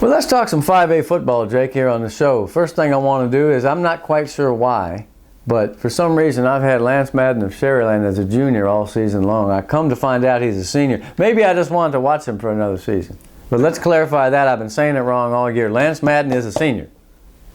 Well, let's talk some 5A football, Jake, here on the show. First thing I want to do is, I'm not quite sure why, but for some reason I've had Lance Madden of Sherryland as a junior all season long. I come to find out he's a senior. Maybe I just wanted to watch him for another season. But let's clarify that. I've been saying it wrong all year. Lance Madden is a senior.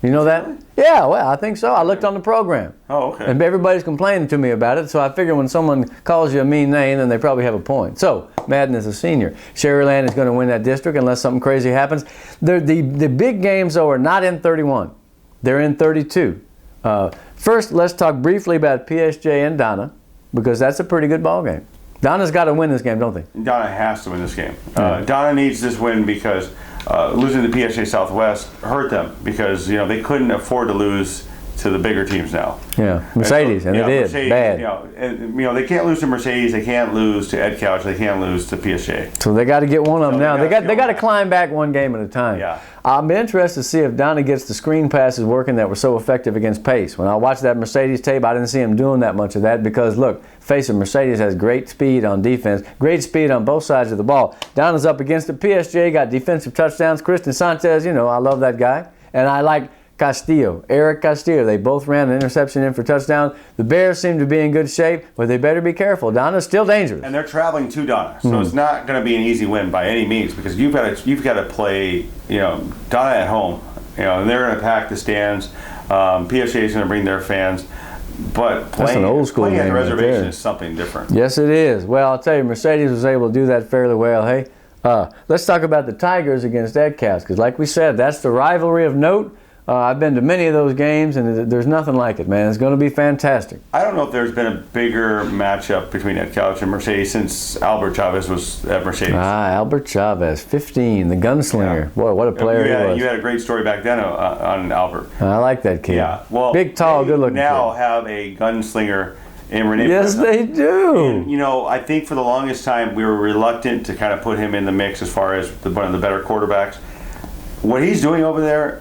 You know that? Yeah, well, I think so. I looked on the program. Oh, okay. And everybody's complaining to me about it, so I figure when someone calls you a mean name, then they probably have a point. So, Madden is a senior. Sherryland is going to win that district unless something crazy happens. The big games, though, are not in 31. They're in 32. First, let's talk briefly about PSJA and Donna, because that's a pretty good ball game. Donna's got to win this game, don't they? Donna has to win this game. Donna needs this win because losing to PSJA Southwest hurt them, because they couldn't afford to lose to the bigger teams now. Yeah, Mercedes, and it is bad. They can't lose to Mercedes, they can't lose to Ed Couch, they can't lose to PSJA. So they got to get one of them now. They got to climb back one game at a time. Yeah. I'm interested to see if Donna gets the screen passes working that were so effective against Pace. When I watched that Mercedes tape, I didn't see him doing that much of that because, look, face it, Mercedes has great speed on defense, great speed on both sides of the ball. Donna's up against it. PSJ got defensive touchdowns. Kristen Sanchez, I love that guy. And I like Eric Castillo. They both ran an interception in for touchdown. The Bears seem to be in good shape, but they better be careful. Donna's still dangerous. And they're traveling to Donna, so it's not going to be an easy win by any means, because you've got to play, Donna at home, and they're going to pack the stands. PSJA is going to bring their fans, but that's an old school game. Playing at the reservation is something different. Yes, it is. Well, I'll tell you, Mercedes was able to do that fairly well. Hey, let's talk about the Tigers against EdCats, because like we said, that's the rivalry of note. I've been to many of those games, and there's nothing like it, man. It's going to be fantastic. I don't know if there's been a bigger matchup between Ed Couch and Mercedes since Albert Chavez was at Mercedes. Albert Chavez, 15, the gunslinger. Yeah. Boy, what a player he was. You had a great story back then on Albert. I like that kid. Yeah, well, big, tall, good-looking kid. Now have a gunslinger in Renee. Yes, they do. And, I think for the longest time we were reluctant to kind of put him in the mix as far as one of the better quarterbacks. What he's doing over there,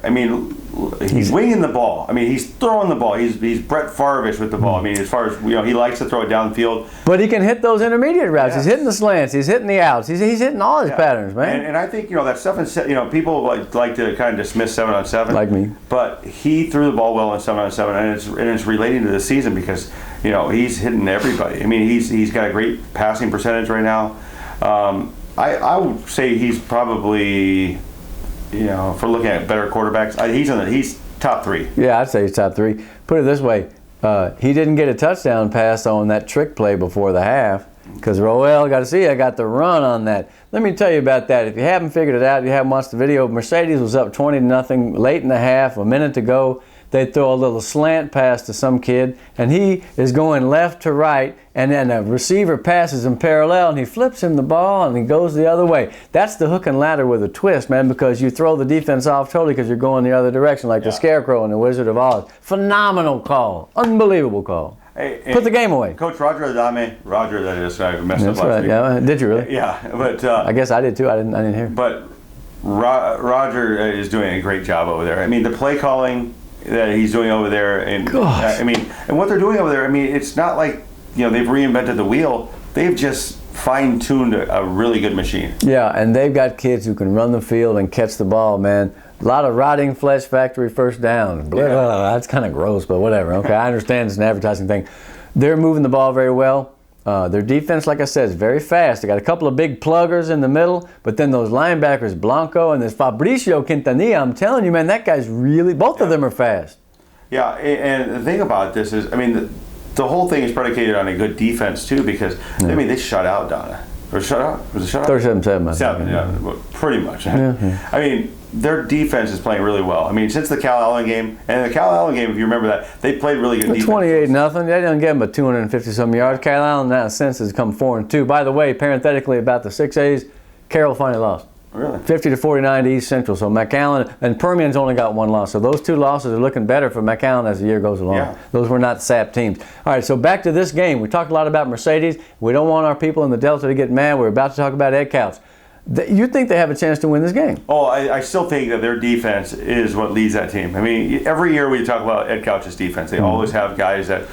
he's winging the ball. He's throwing the ball. He's Brett Favre-ish with the ball. As far as he likes to throw it downfield. But he can hit those intermediate routes. Yes. He's hitting the slants. He's hitting the outs. He's hitting all his patterns, man. And I think that stuff in people like to kind of dismiss 7-on-7. Like me. But he threw the ball well in 7-on-7, and it's relating to the season because he's hitting everybody. He's got a great passing percentage right now. I would say he's probably. If we're looking at better quarterbacks, he's top 3. Yeah, I'd say he's top 3. Put it this way, he didn't get a touchdown pass on that trick play before the half because Roel got the run on that. Let me tell you about that. If you haven't figured it out, you haven't watched the video, Mercedes was up 20-0 late in the half, a minute to go. They throw a little slant pass to some kid, and he is going left to right, and then a receiver passes him parallel, and he flips him the ball, and he goes the other way. That's the hook and ladder with a twist, man, because you throw the defense off totally because you're going the other direction, like the Scarecrow in The Wizard of Oz. Phenomenal call. Unbelievable call. Hey, put the game away. Coach Roger Adame, that is, I messed up last week. Yeah, did you really? Yeah, but I guess I did too. I didn't hear. But Roger is doing a great job over there. The play calling that he's doing over there, and and what they're doing over there, it's not like they've reinvented the wheel. They've just fine-tuned a really good machine. Yeah, and they've got kids who can run the field and catch the ball, man. A lot of rotting flesh factory first down. That's kind of gross, but whatever. Okay, I understand it's an advertising thing. They're moving the ball very well. Their defense, like I said, is very fast. They got a couple of big pluggers in the middle, but then those linebackers, Blanco and this Fabricio Quintanilla, I'm telling you, man, that guy's really, both of them are fast. Yeah, and the thing about this is, the whole thing is predicated on a good defense, too, because, they shut out Donna. Or shut out? Was it shut out? 37-7. 7, yeah, pretty much. Yeah. Their defense is playing really well. Since the Cal Allen game, and the Cal Allen game, if you remember that, they played really good defense. 28-0. They didn't get them but 250-some yards. Cal Allen, now since, has come 4-2. By the way, parenthetically, about the 6As, Carroll finally lost. Really? 50-49 to East Central. So McAllen and Permian's only got one loss. So those two losses are looking better for McAllen as the year goes along. Yeah. Those were not SAP teams. All right, so back to this game. We talked a lot about Mercedes. We don't want our people in the Delta to get mad. We're about to talk about Ed Couch. You think they have a chance to win this game? Oh, I still think that their defense is what leads that team. Every year we talk about Ed Couch's defense. They always have guys that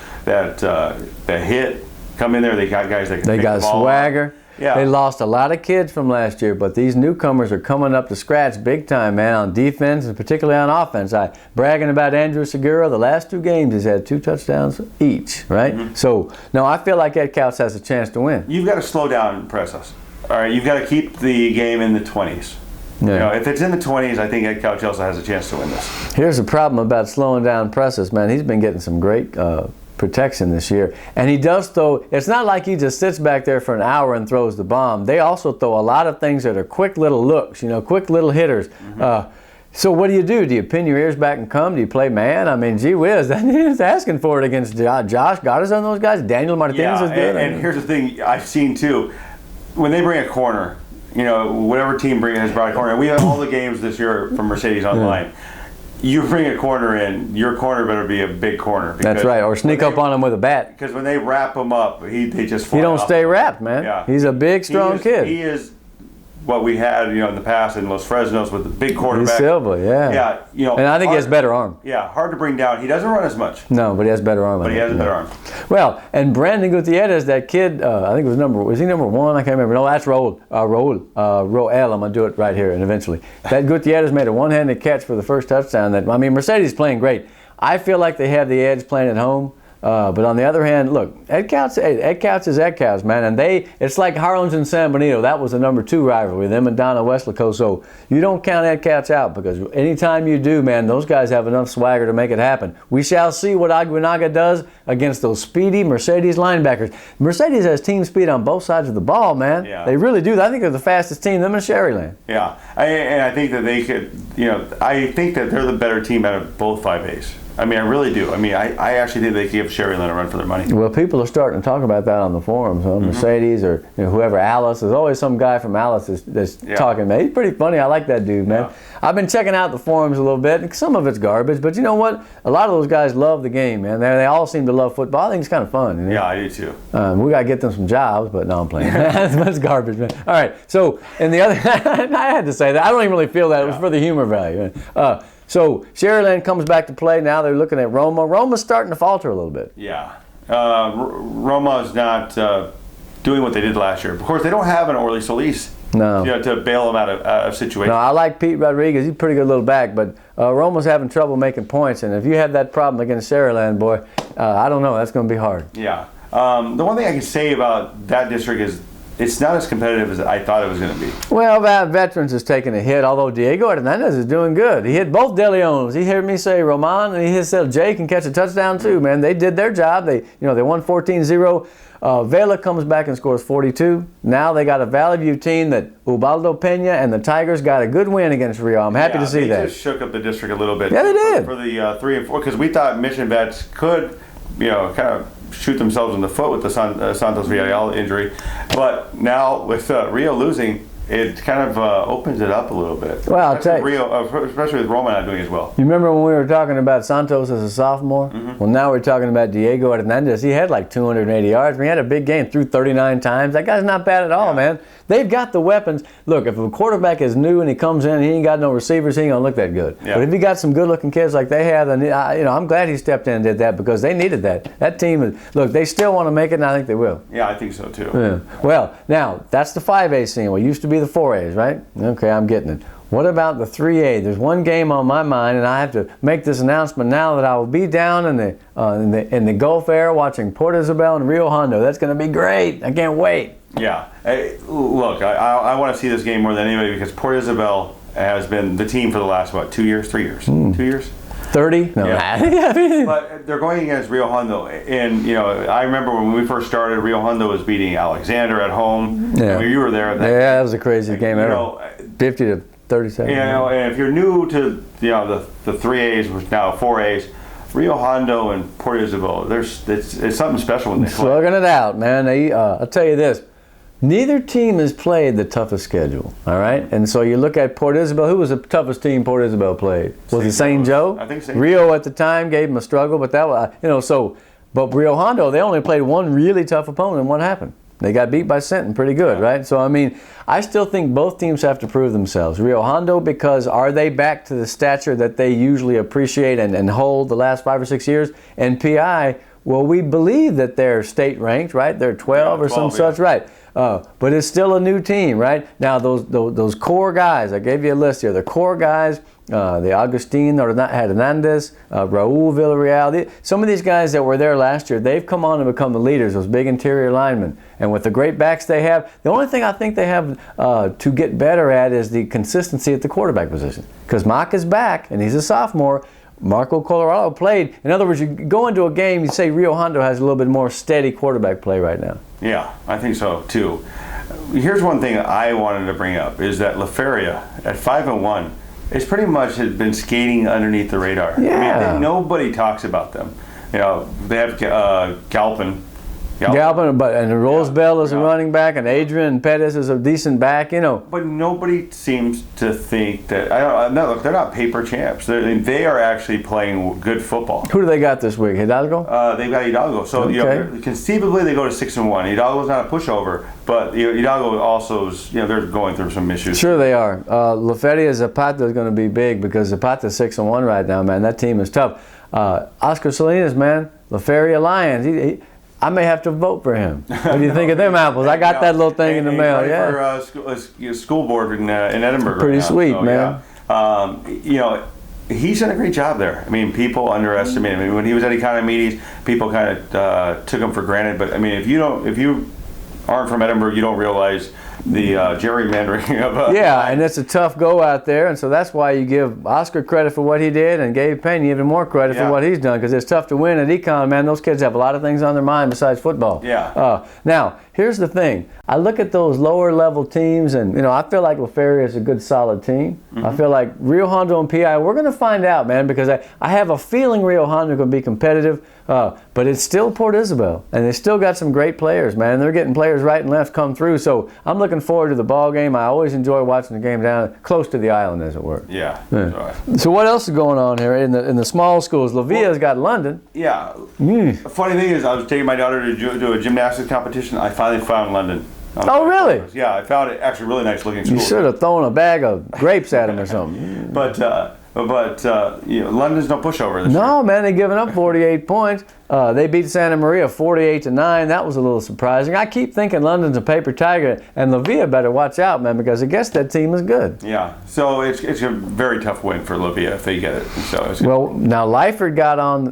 hit, come in there. They got guys that can make the ball swagger. Yeah. They lost a lot of kids from last year, but these newcomers are coming up to scratch big time, man, on defense and particularly on offense. Bragging about Andrew Segura, the last 2 games he's had 2 touchdowns each, right? Mm-hmm. So, no, I feel like Ed Couch has a chance to win. You've got to slow down and press us. All right, you've got to keep the game in the 20s. Yeah. You know, if it's in the 20s, I think Ed Couch also has a chance to win this. Here's the problem about slowing down presses, man. He's been getting some great protection this year. And he does throw, it's not like he just sits back there for an hour and throws the bomb. They also throw a lot of things that are quick little looks, you know, quick little hitters. Mm-hmm. So what do? Do you pin your ears back and come? Do you play man? I mean, gee whiz, he's asking for it against Josh Goddard's on those guys. Daniel Martinez is good. And here's the thing I've seen too. When they bring a corner, you know, whatever team has brought a corner, we have all the games this year from Mercedes Online. You bring a corner in, your corner better be a big corner. That's right, or sneak up on him with a bat. Because when they wrap him up, they just fly He don't off. stay wrapped, man. Yeah. He's a big, strong kid. He is what we had, you know, in the past in Los Fresnos with the big quarterback. He's Silva, yeah. Yeah, you know. And I think he has better arm. Yeah, hard to bring down. He doesn't run as much. No, but he has better arm. But he has a better arm. Well, and Brandon Gutierrez, that kid, I think was he number 1? I can't remember. No, that's Roel. I'm going to do it right here and eventually. That Gutierrez made a one-handed catch for the first touchdown. Mercedes is playing great. I feel like they have the edge playing at home. But on the other hand, look, Ed Couch is Ed Couch, man, and it's like Harlins and San Benito. That was the number 2 rivalry, them and Donna Westlaco. So you don't count Ed Couch out, because anytime you do, man, those guys have enough swagger to make it happen. We shall see what Aguinaga does against those speedy Mercedes linebackers. Mercedes has team speed on both sides of the ball, man. Yeah. They really do. I think they're the fastest team, them and Sherryland. Yeah, and I think that they could, you know, I think that they're the better team out of both 5As. I mean, I really do. I mean, I actually think they could give Sherryland a run for their money. Well, people are starting to talk about that on the forums. Huh? Mercedes or whoever, Alice. There's always some guy from Alice that's talking, man. He's pretty funny. I like that dude, man. Yeah. I've been checking out the forums a little bit. Some of it's garbage, but you know what? A lot of those guys love the game, man. They all seem to love football. I think it's kind of fun. You know? Yeah, I do too. We got to get them some jobs, but no, I'm playing. That's garbage, man. All right, so, and the other, I had to say that. I don't even really feel that. It was for the humor value. So Sherryland comes back to play. Now they're looking at Roma. Roma's starting to falter a little bit. Yeah. Roma's not doing what they did last year. Of course, they don't have an Orly Solis to bail them out of situations. No, I like Pete Rodriguez. He's a pretty good little back, but Roma's having trouble making points. And if you have that problem against Sherryland, boy, I don't know. That's going to be hard. Yeah. The one thing I can say about that district is it's not as competitive as I thought it was going to be. Well, Veterans is taking a hit, although Diego Hernandez is doing good. He hit both De Leons. He heard me say Roman, and he said Jay can catch a touchdown too, man. They did their job. They won 14-0. Vela comes back and scores 42. Now they got a Valley View team that Ubaldo Pena and the Tigers got a good win against Rio. I'm happy to see that. They just shook up the district a little bit. Yeah, they did. For the 3 and 4, because we thought Mission Vets could, kind of shoot themselves in the foot with the Santos Villarreal injury. But now with Rio losing, it kind of opens it up a little bit. Well, I'll tell you. Rio, especially with Roma not doing as well. You remember when we were talking about Santos as a sophomore? Mm-hmm. Well, now we're talking about Diego Hernandez. He had like 280 yards. He had a big game, threw 39 times. That guy's not bad at all, man. They've got the weapons. Look, if a quarterback is new and he comes in and he ain't got no receivers, he ain't going to look that good. Yeah. But if you got some good-looking kids like they have, then I'm glad he stepped in and did that, because they needed that. That team, look, they still want to make it, and I think they will. Yeah, I think so, too. Yeah. Well, now, that's the 5A scene. What used to be the 4As, right? Okay, I'm getting it. What about the 3A? There's one game on my mind, and I have to make this announcement now that I will be down in the Gulf area watching Port Isabel and Rio Hondo. That's going to be great. I can't wait. Yeah. Hey, look, I want to see this game more than anybody, because Port Isabel has been the team for the last, 2 years, 3 years? 2 years? 30? No. Yeah. But they're going against Rio Hondo. And, I remember when we first started, Rio Hondo was beating Alexander at home. Yeah. You were there. That was a crazy game ever. 50 to 37. And if you're new to, the 3As, which now 4As, Rio Hondo and Port Isabel, it's something special when they play. Slugging it out, man. I'll tell you this. Neither team has played the toughest schedule, all right? And so you look at Port Isabel. Who was the toughest team Port Isabel played? Was it St. Joe? I think St. Rio at the time gave them a struggle, but that was, but Rio Hondo, they only played one really tough opponent, and what happened? They got beat by Sinton pretty good, right? So, I still think both teams have to prove themselves. Rio Hondo, because are they back to the stature that they usually appreciate and hold the last 5 or 6 years? And PI, Well, we believe that they're state ranked, right? They're 12 or 12, some such, right? But it's still a new team, right? Now, those core guys, I gave you a list here. The core guys, the Agustin Hernandez, Raul Villarreal, some of these guys that were there last year, they've come on and become the leaders, those big interior linemen. And with the great backs they have, the only thing I think they have to get better at is the consistency at the quarterback position. Because Mock is back, and he's a sophomore. Marco Colorado played. In other words, you go into a game, you say Rio Hondo has a little bit more steady quarterback play right now. Yeah, I think so too. Here's one thing I wanted to bring up is that La Feria at 5-1 is pretty much has been skating underneath the radar. Yeah. I mean, nobody talks about them. You know, they have Galpin, and Rosebell is a running back, and Adrian Pettis is a decent back, you know. But nobody seems to think that. No, they're not paper champs. They are actually playing good football. Who do they got this week? Hidalgo? They've got Hidalgo. So Okay. conceivably they go to 6-1. Hidalgo's not a pushover, but Hidalgo also is. They're going through some issues. Sure they are. La Feria Zapata is going to be big because Zapata's 6-1 right now, man. That team is tough. Oscar Salinas, man, La Feria Lions. I may have to vote for him. What do you think of them apples? I got that little thing in the mail. Yeah. For school board in Edinburgh. Pretty right sweet, now. So, man. Yeah. He's done a great job there. I mean, people underestimate him. I mean, when he was at Economides, people kind of took him for granted. But I mean, if you aren't from Edinburgh, you don't realize the gerrymandering of yeah, and it's a tough go out there, and so that's why you give Oscar credit for what he did and Gabe Pena even more credit for what he's done, because it's tough to win at Econ, man. Those kids have a lot of things on their mind besides football. Yeah. Now, here's the thing. I look at those lower level teams, and I feel like La Feria is a good solid team. Mm-hmm. I feel like Rio Hondo and PI, we're going to find out, man, because I have a feeling Rio Hondo going to be competitive, but it's still Port Isabel, and they still got some great players, man. They're getting players right and left come through, so I'm looking forward to the ball game. I always enjoy watching the game down close to the island, as it were. Yeah. So what else is going on here in the small schools? La Villa's got London. Yeah. The funny thing is, I was taking my daughter to do a gymnastics competition. I finally found London. Oh, really? Yeah, I found it actually really nice looking school. You should have thrown a bag of grapes at him or something. But London's no pushover this year. No, man, they've given up 48 points. They beat Santa Maria 48-9. That was a little surprising. I keep thinking London's a paper tiger, and La Villa better watch out, man, because I guess that team is good. Yeah, so it's a very tough win for La Villa if they get it. Well, now Lyford got on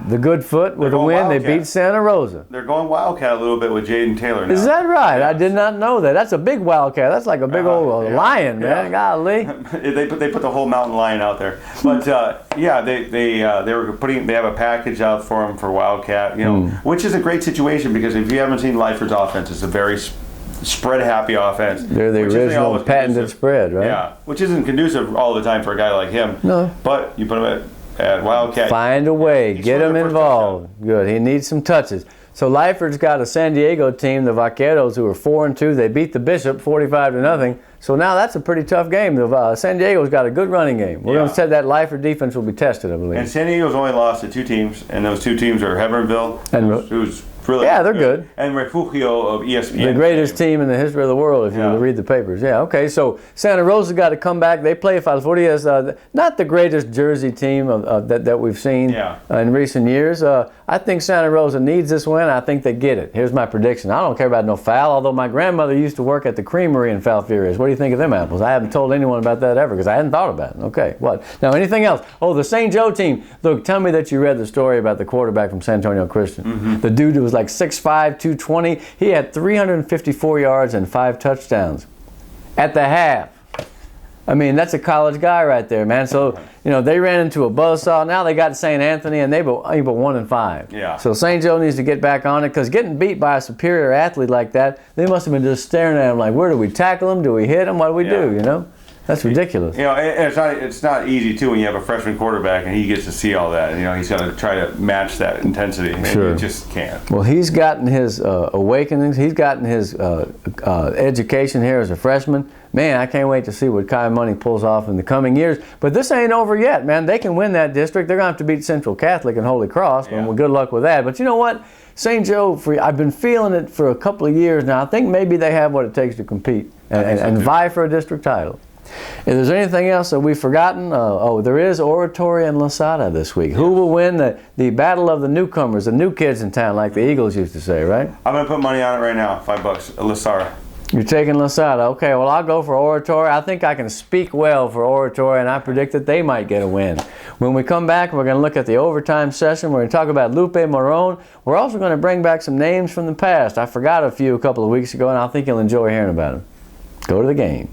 the good foot with a win. Wildcat. They beat Santa Rosa. They're going Wildcat a little bit with Jaden Taylor now. Is that right? Yeah. I did not know that. That's a big Wildcat. That's like a big old lion, man. Golly. They put the whole mountain lion out there. But they have a package out for him for Wildcat, which is a great situation because if you haven't seen Lyford's offense, it's a very spread happy offense. They're the original patented spread, right? Yeah, which isn't conducive all the time for a guy like him. No. But you put him at Wildcat. Find a way, get him involved. Good. He needs some touches. So Lyford's got a San Diego team, the Vaqueros, who are 4-2. They beat the Bishop 45-0. So now that's a pretty tough game. San Diego's got a good running game. We're going to say that Lyford defense will be tested, I believe. And San Diego's only lost to 2 teams, and those 2 teams are Hebronville, who's really they're good. And Refugio of ESPN. The greatest team in the history of the world, if you read the papers. Yeah, okay. So Santa Rosa got to come back. They play Falfurrias, not the greatest Jersey team that we've seen in recent years. I think Santa Rosa needs this win. I think they get it. Here's my prediction. I don't care about no foul, although my grandmother used to work at the creamery in Falfurrias. What do you think of them apples? I haven't told anyone about that ever because I hadn't thought about it. Okay, what? Now, anything else? Oh, the St. Joe team. Look, tell me that you read the story about the quarterback from San Antonio Christian. Mm-hmm. The dude who was like 6'5", 220. He had 354 yards and 5 touchdowns at the half. I mean, that's a college guy right there, man. So, they ran into a buzzsaw. Now they got St. Anthony, and they were 1-5. Yeah. So St. Joe needs to get back on it, because getting beat by a superior athlete like that, they must have been just staring at him like, where do we tackle him? Do we hit him? What do we do, That's ridiculous. It's not easy, too, when you have a freshman quarterback and he gets to see all that. He's got to try to match that intensity. Sure. He just can't. Well, he's gotten his awakenings. He's gotten his education here as a freshman. Man, I can't wait to see what Kai Money pulls off in the coming years. But this ain't over yet, man. They can win that district. They're going to have to beat Central Catholic and Holy Cross. Yeah. Well, good luck with that. But you know what? St. Joe, I've been feeling it for a couple of years now. I think maybe they have what it takes to compete and vie for a district title. If there's anything else that we've forgotten, there is oratory and Lasada this week. Who will win the battle of the newcomers, the new kids in town, like the Eagles used to say, right? I'm going to put money on it right now, $5, Lasara. You're taking Lasada. Okay, well, I'll go for oratory. I think I can speak well for oratory, and I predict that they might get a win. When we come back, we're going to look at the overtime session. We're going to talk about Lupe Moron. We're also going to bring back some names from the past. I forgot a couple of weeks ago, and I think you'll enjoy hearing about them. Go to the game.